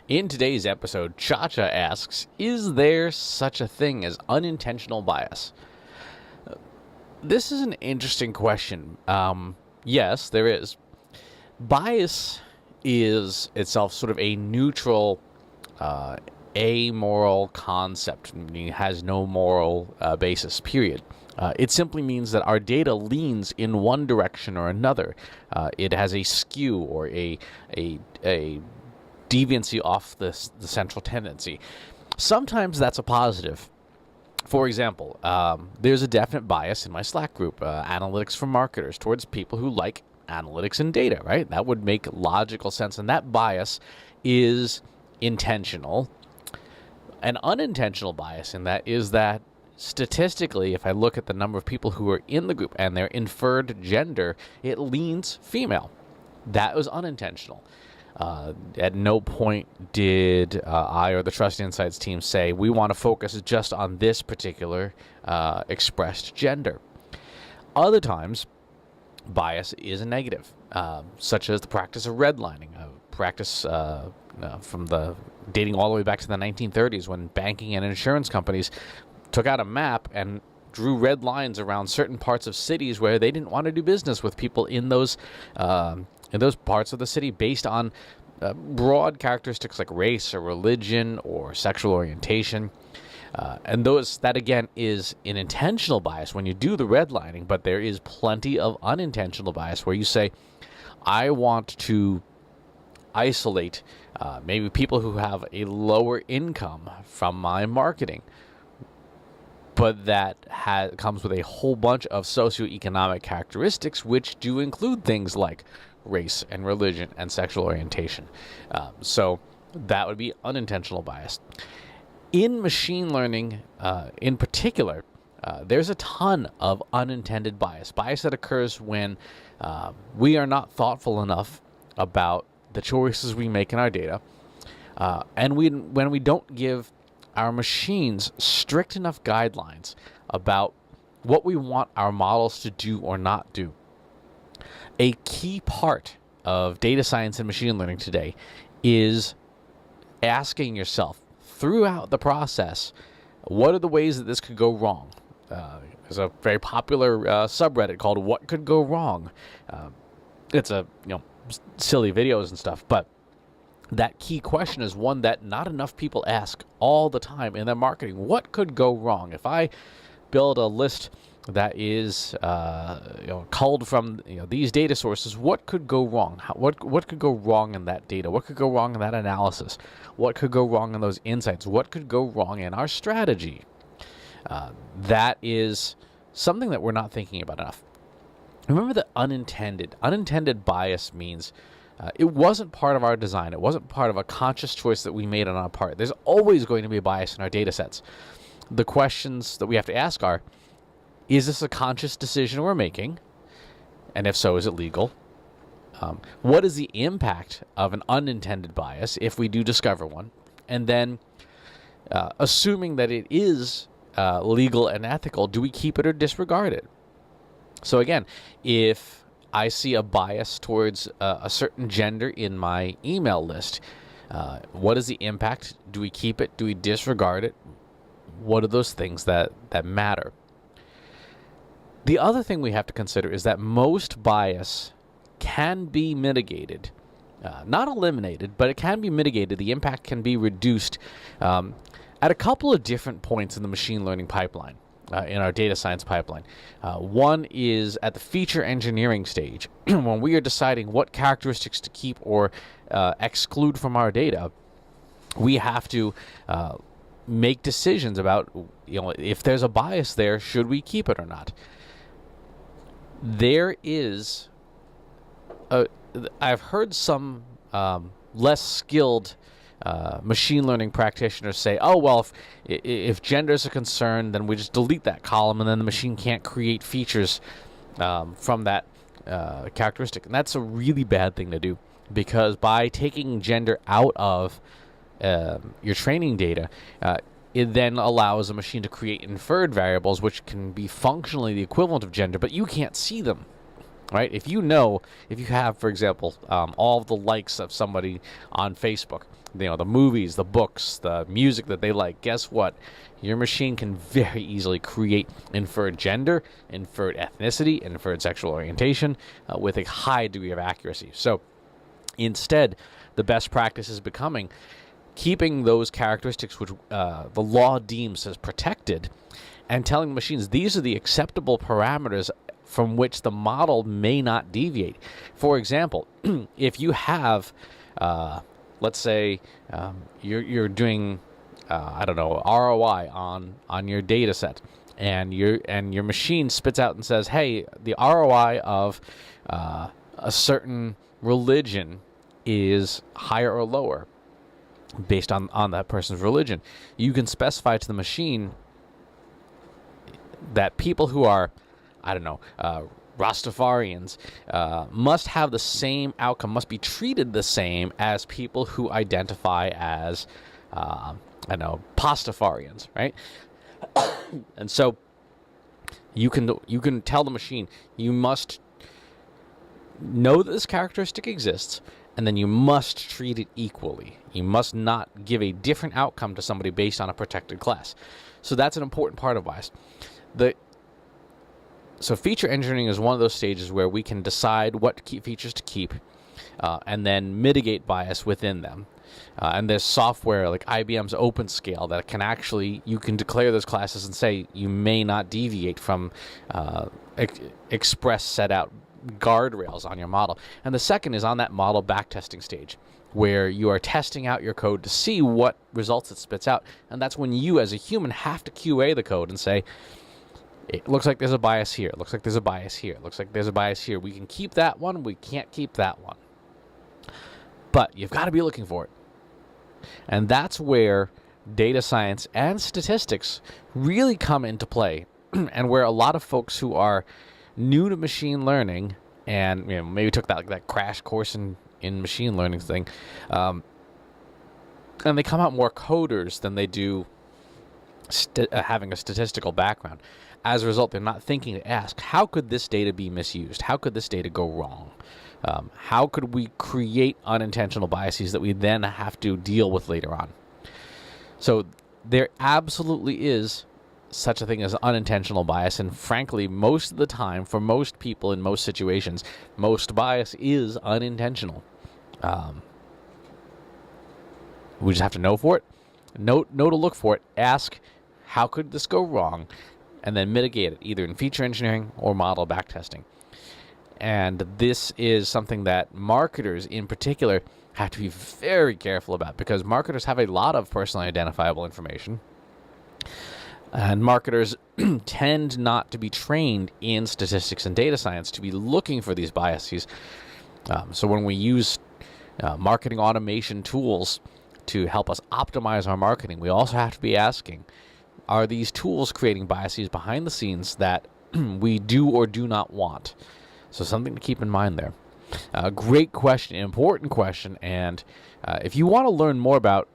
In today's episode, Chacha asks, is there such a thing as unintentional bias? This is an interesting question. Yes, there is. Bias is itself sort of a neutral, amoral concept, meaning it has no moral basis, period. It simply means that our data leans in one direction or another. It has a skew or a deviancy off the central tendency. Sometimes that's a positive. For example, there's a definite bias in my Slack group, analytics for marketers, towards people who like analytics and data, right? That would make logical sense, and that bias is intentional. An unintentional bias in that is that statistically, if I look at the number of people who are in the group and their inferred gender, it leans female. That was unintentional. At no point did I or the Trust Insights team say, we want to focus just on this particular expressed gender. Other times, bias is a negative, such as the practice of redlining, a practice from the dating all the way back to the 1930s when banking and insurance companies took out a map and drew red lines around certain parts of cities where they didn't want to do business with people in those parts of the city based on broad characteristics like race or religion or sexual orientation. And that, again, is an intentional bias when you do the redlining, but there is plenty of unintentional bias where you say, I want to isolate maybe people who have a lower income from my marketing. But that comes with a whole bunch of socioeconomic characteristics, which do include things like race and religion and sexual orientation. So that would be unintentional bias. In machine learning, in particular, there's a ton of unintended bias that occurs when we are not thoughtful enough about the choices we make in our data, and when we don't give our machines strict enough guidelines about what we want our models to do or not do. A key part of data science and machine learning today is asking yourself throughout the process, what are the ways that this could go wrong? There's a very popular subreddit called "What Could Go Wrong." It's silly videos and stuff, but that key question is one that not enough people ask all the time in their marketing. What could go wrong? If I build a list that is culled from these data sources, what could go wrong? What could go wrong in that data? What could go wrong in that analysis? What could go wrong in those insights? What could go wrong in our strategy? That is something that we're not thinking about enough. Remember that unintended bias means it wasn't part of our design. It wasn't part of a conscious choice that we made on our part. There's always going to be a bias in our data sets. The questions that we have to ask are, is this a conscious decision we're making? And if so, is it legal? What is the impact of an unintended bias if we do discover one? And then, assuming that it is legal and ethical, do we keep it or disregard it? So again, if I see a bias towards a certain gender in my email list, what is the impact? Do we keep it? Do we disregard it? What are those things that matter? The other thing we have to consider is that most bias can be mitigated. Not eliminated, but it can be mitigated. The impact can be reduced at a couple of different points in the machine learning pipeline, in our data science pipeline. One is at the feature engineering stage, when we are deciding what characteristics to keep or exclude from our data. We have to make decisions about, if there's a bias there, should we keep it or not? There is, I've heard some less skilled machine learning practitioners say, oh, well, if gender is a concern, then we just delete that column and then the machine can't create features from that characteristic. And that's a really bad thing to do, because by taking gender out of your training data, it then allows a machine to create inferred variables, which can be functionally the equivalent of gender, but you can't see them. Right? If you have, for example, all of the likes of somebody on Facebook, the movies, the books, the music that they like, guess what? Your machine can very easily create inferred gender, inferred ethnicity, inferred sexual orientation with a high degree of accuracy. So instead, the best practice is becoming keeping those characteristics which the law deems as protected, and telling machines these are the acceptable parameters from which the model may not deviate. For example, if you have, let's say, you're doing, I don't know, ROI on your data set, and your machine spits out and says, hey, the ROI of a certain religion is higher or lower based on that person's religion. You can specify to the machine that people who are, I don't know, Rastafarians must have the same outcome, must be treated the same as people who identify as, I don't know, Pastafarians, right? And so you can tell the machine, you must know that this characteristic exists, and then you must treat it equally. You must not give a different outcome to somebody based on a protected class. So that's an important part of bias. So feature engineering is one of those stages where we can decide what key features to keep and then mitigate bias within them. And there's software like IBM's OpenScale that can actually, you can declare those classes and say you may not deviate from express set out guardrails on your model. And the second is on that model backtesting stage, where you are testing out your code to see what results it spits out. And that's when you as a human have to QA the code and say, it looks like there's a bias here, it looks like there's a bias here, it looks like there's a bias here. We can keep that one, we can't keep that one. But you've got to be looking for it. And that's where data science and statistics really come into play, and where a lot of folks who are new to machine learning and maybe took that crash course in machine learning thing, and they come out more coders than they do having a statistical background. As a result, they're not thinking to ask, how could this data be misused? How could this data go wrong? How could we create unintentional biases that we then have to deal with later on? So there absolutely is such a thing as unintentional bias, and frankly, most of the time, for most people in most situations, most bias is unintentional. We just have to know for it, know to look for it, ask, how could this go wrong, and then mitigate it, either in feature engineering or model backtesting. And this is something that marketers in particular have to be very careful about, because marketers have a lot of personally identifiable information. And marketers tend not to be trained in statistics and data science to be looking for these biases. So when we use marketing automation tools to help us optimize our marketing, we also have to be asking, are these tools creating biases behind the scenes that we do or do not want? So something to keep in mind there. Great question, important question. And if you want to learn more about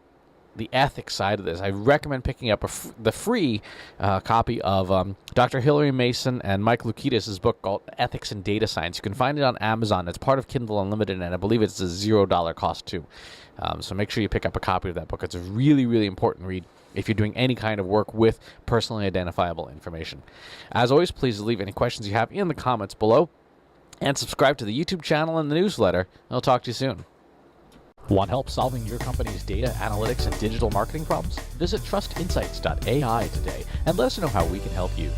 the ethics side of this, I recommend picking up the free copy of Dr. Hilary Mason and Mike Lukitas' book called Ethics in Data Science. You can find it on Amazon. It's part of Kindle Unlimited, and I believe it's a $0 cost too. So make sure you pick up a copy of that book. It's a really, really important read if you're doing any kind of work with personally identifiable information. As always, please leave any questions you have in the comments below, and subscribe to the YouTube channel and the newsletter. I'll talk to you soon. Want help solving your company's data, analytics, and digital marketing problems? Visit trustinsights.ai today and let us know how we can help you.